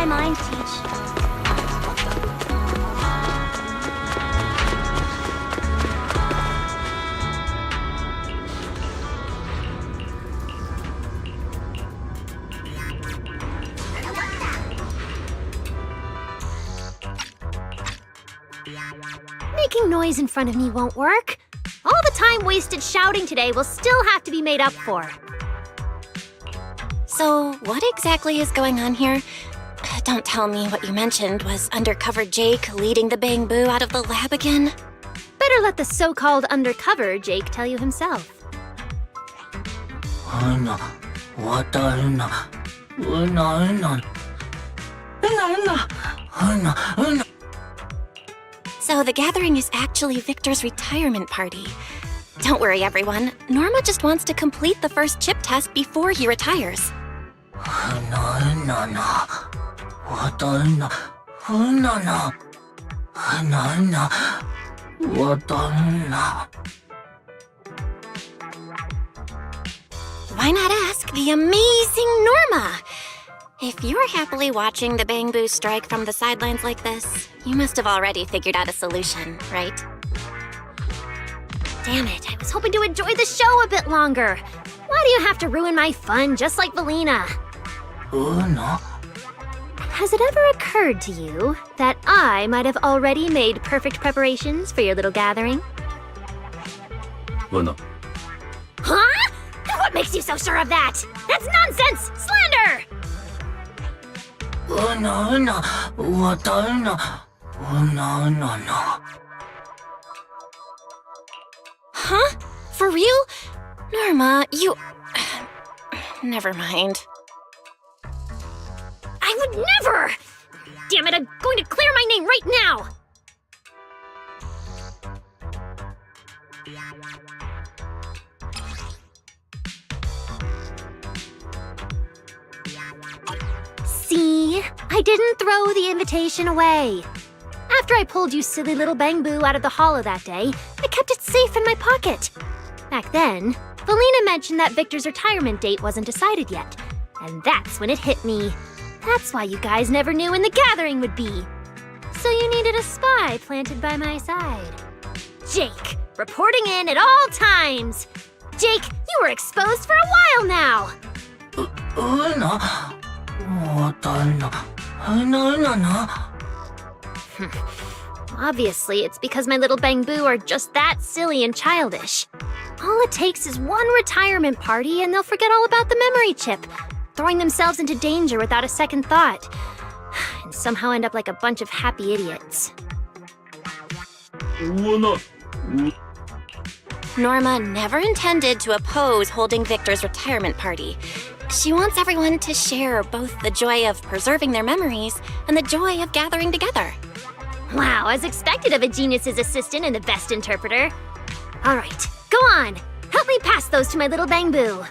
mind, Teach. Making noise in front of me won't work. All the time wasted shouting today will still have to be made up for. So, what exactly is going on here? Don't tell me what you mentioned was undercover Jake leading the Bang Boo out of the lab again. Better let the so-called undercover Jake tell you himself. So the gathering is actually Victor's retirement party. Don't worry, everyone. Norma just wants to complete the first chip test before he retires. Why not ask the amazing Norma? If you're happily watching the Bang Boo strike from the sidelines like this, you must have already figured out a solution, right? Damn it, I was hoping to enjoy the show a bit longer. Why do you have to ruin my fun just like Valina? Has it ever occurred to you that I might have already made perfect preparations for your little gathering? Huh? What makes you so sure of that? That's nonsense! Slander! Huh? For real? Norma, you... Never mind. I would never! Damn it, I'm going to clear my name right now! See? I didn't throw the invitation away. After I pulled you silly little Bang Boo out of the hollow that day, I kept it safe in my pocket. Back then, Valina mentioned that Victor's retirement date wasn't decided yet, and that's when it hit me. That's why you guys never knew when the gathering would be. So you needed a spy planted by my side. Jake, reporting in at all times. Jake, you were exposed for a while now. Obviously, it's because my little Bang Boo are just that silly and childish. All it takes is one retirement party and they'll forget all about the memory chip, throwing themselves into danger without a second thought, and somehow end up like a bunch of happy idiots. Norma never intended to oppose holding Victor's retirement party. She wants everyone to share both the joy of preserving their memories and the joy of gathering together. Wow, as expected of a genius's assistant and the best interpreter. All right, go on. Help me pass those to my little Bang Boo.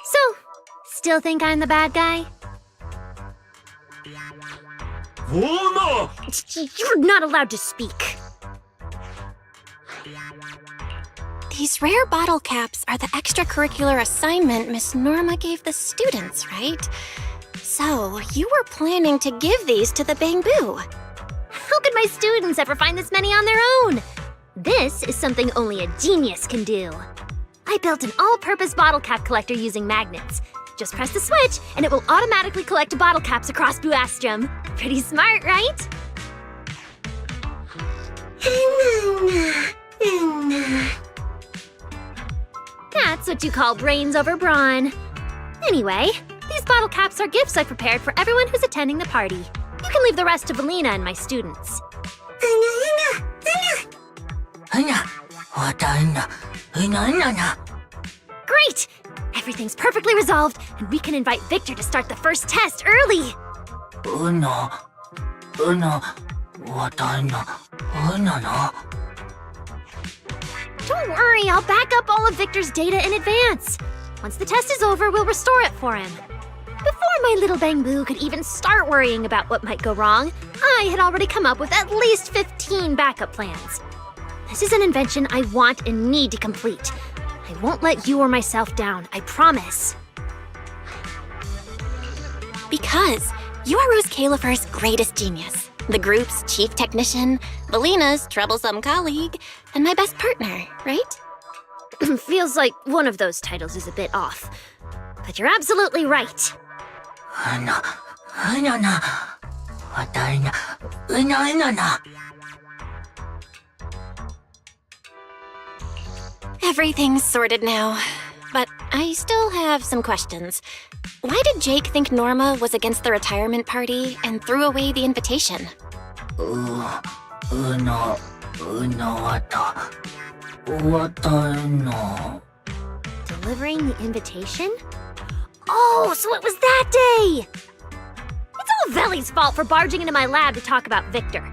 So, still think I'm the bad guy? You're not allowed to speak. These rare bottle caps are the extracurricular assignment Miss Norma gave the students, right? So, you were planning to give these to the Bang Boo. How could my students ever find this many on their own? This is something only a genius can do. I built an all-purpose bottle cap collector using magnets. Just press the switch, and it will automatically collect bottle caps across Boo-Astrum. Pretty smart, right? That's what you call brains over brawn. Anyway, these bottle caps are gifts I've prepared for everyone who's attending the party. You can leave the rest to Valina and my students. Great! Everything's perfectly resolved, and we can invite Victor to start the first test early. Don't worry, I'll back up all of Victor's data in advance. Once the test is over, we'll restore it for him. Before my little Bangbu could even start worrying about what might go wrong, I had already come up with at least 15 backup plans. This is an invention I want and need to complete. I won't let you or myself down, I promise. Because you are Rose Califer's greatest genius, the group's chief technician, Valina's troublesome colleague, and my best partner, right? Feels like one of those titles is a bit off. But you're absolutely right. Everything's sorted now, but I still have some questions. Why did Jake think Norma was against the retirement party and threw away the invitation? Delivering the invitation? Oh, so it was that day! It's all Veli's fault for barging into my lab to talk about Victor.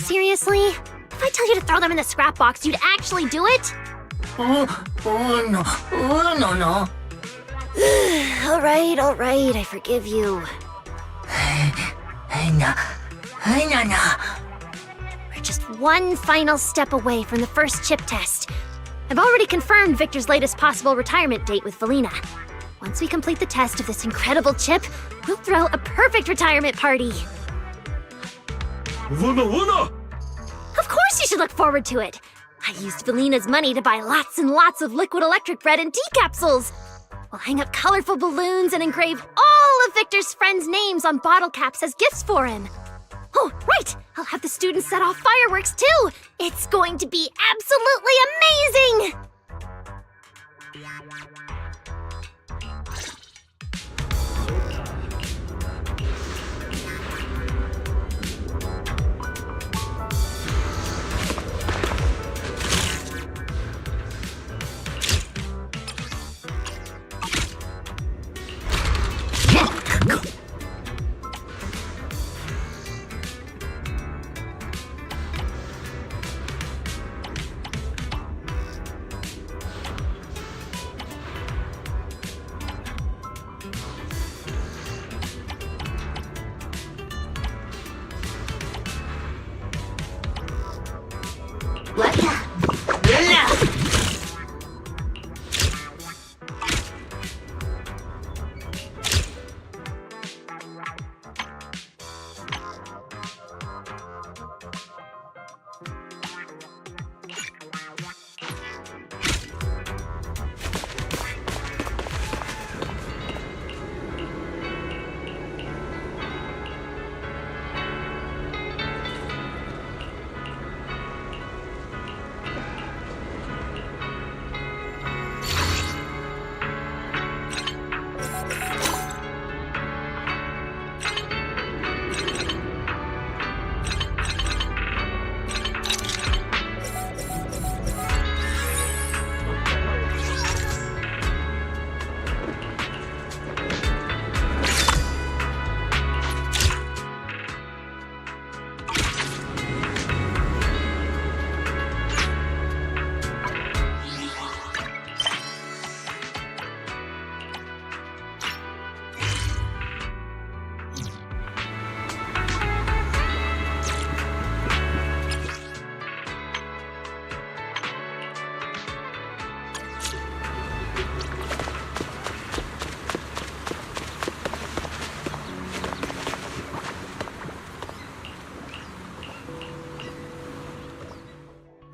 Seriously? If I tell you to throw them in the scrap box, you'd actually do it? No. All right, I forgive you. We're just one final step away from the first chip test. I've already confirmed Victor's latest possible retirement date with Valina. Once we complete the test of this incredible chip, we'll throw a perfect retirement party. Of course you should look forward to it. I used Valina's money to buy lots and lots of liquid electric bread and tea capsules. We'll hang up colorful balloons and engrave all of Victor's friends' names on bottle caps as gifts for him. Oh, right! I'll have the students set off fireworks too! It's going to be absolutely amazing!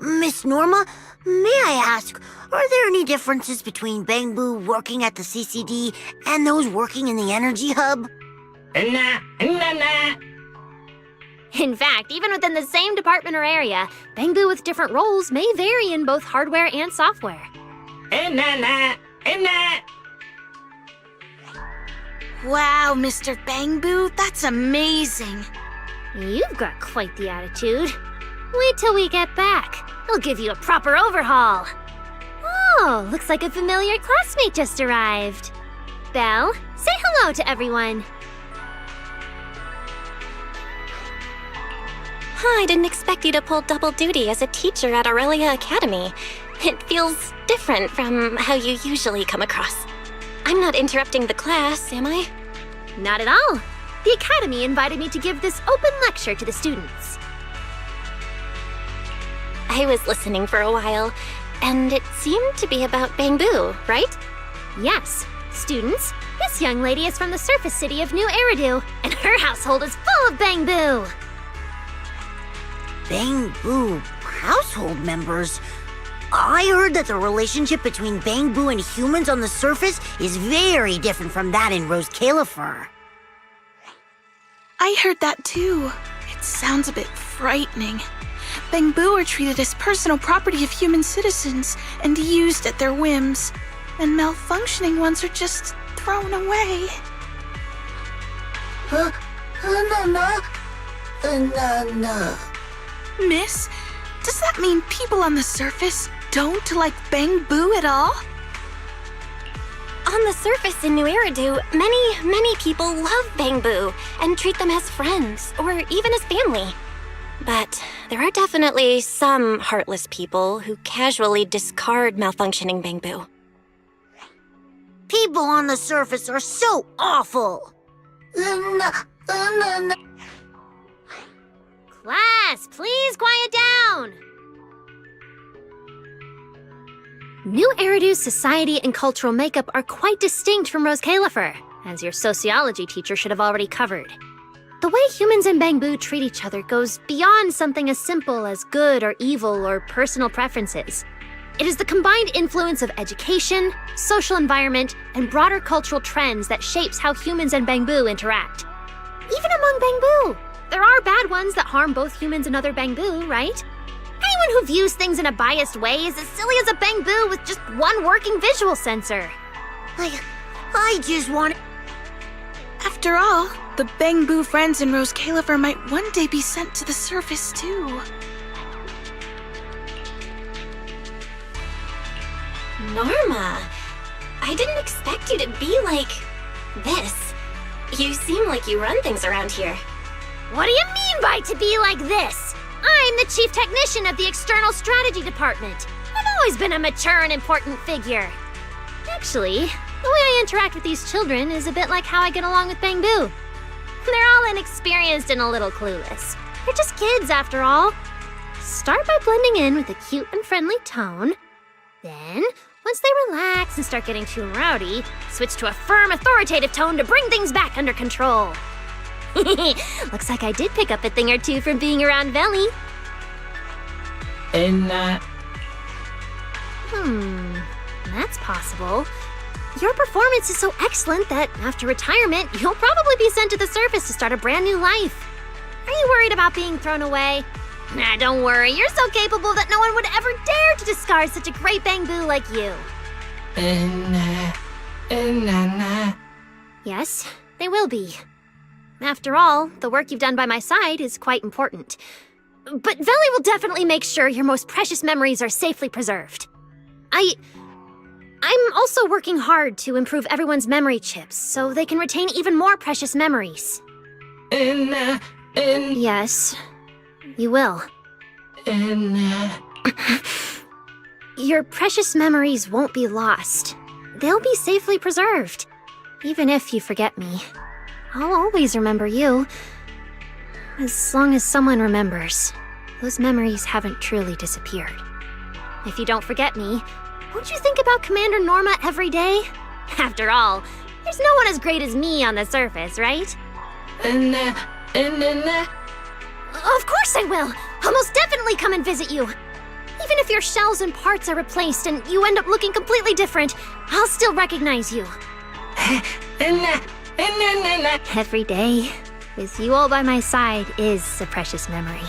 Miss Norma, may I ask, are there any differences between Bangbu working at the CCD and those working in the Energy Hub? In fact, even within the same department or area, Bangboo with different roles may vary in both hardware and software. Wow, Mr. Bangboo, that's amazing. You've got quite the attitude. Wait till we get back. I'll give you a proper overhaul. Oh, looks like a familiar classmate just arrived. Belle, say hello to everyone. I didn't expect you to pull double duty as a teacher at Aurelia Academy. It feels different from how you usually come across. I'm not interrupting the class, am I? Not at all. The Academy invited me to give this open lecture to the students. I was listening for a while, and it seemed to be about Bangboo, right? Yes, students, this young lady is from the surface city of New Eridu, and her household is full of Bangboo. Bangboo household members? I heard that the relationship between Bangboo and humans on the surface is very different from that in Rose Califer. I heard that too. It sounds a bit frightening. Bangboo are treated as personal property of human citizens and used at their whims, and malfunctioning ones are just thrown away. Miss, does that mean people on the surface don't like Bangboo at all? On the surface in New Eridu, many people love Bangboo and treat them as friends or even as family. But there are definitely some heartless people who casually discard malfunctioning Bangboo. People on the surface are so awful. Class, please quiet down. New Eridu's society and cultural makeup are quite distinct from Rose Califer, as your sociology teacher should have already covered. The way humans and Bangboo treat each other goes beyond something as simple as good or evil or personal preferences. It is the combined influence of education, social environment, and broader cultural trends that shapes how humans and Bangboo interact. Even among Bangboo, there are bad ones that harm both humans and other Bangboo, right? Anyone who views things in a biased way is as silly as a Bangboo with just one working visual sensor. I just want... After all, the Bangboo friends in Rose Califer might one day be sent to the surface too. Norma, I didn't expect you to be like this. You seem like you run things around here. What do you mean by to be like this? I'm the chief technician of the External Strategy Department. I've always been a mature and important figure. Actually, the way I interact with these children is a bit like how I get along with Bangboo. They're all inexperienced and a little clueless. They're just kids, after all. Start by blending in with a cute and friendly tone. Then, once they relax and start getting too rowdy, switch to a firm, authoritative tone to bring things back under control. Looks like I did pick up a thing or two from being around Veli. That's possible. Your performance is so excellent that after retirement, you'll probably be sent to the surface to start a brand new life. Are you worried about being thrown away? Nah, don't worry. You're so capable that no one would ever dare to discard such a great Bangboo like you. Yes, they will be. After all, the work you've done by my side is quite important. But Veli will definitely make sure your most precious memories are safely preserved. I'm also working hard to improve everyone's memory chips so they can retain even more precious memories. Yes, you will. Your precious memories won't be lost. They'll be safely preserved. Even if you forget me, I'll always remember you. As long as someone remembers, those memories haven't truly disappeared. If you don't forget me, won't you think about Commander Norma every day? After all, there's no one as great as me on the surface, right? Of course I will! I'll most definitely come and visit you! Even if your shells and parts are replaced and you end up looking completely different, I'll still recognize you. Every day, With you all by my side is a precious memory.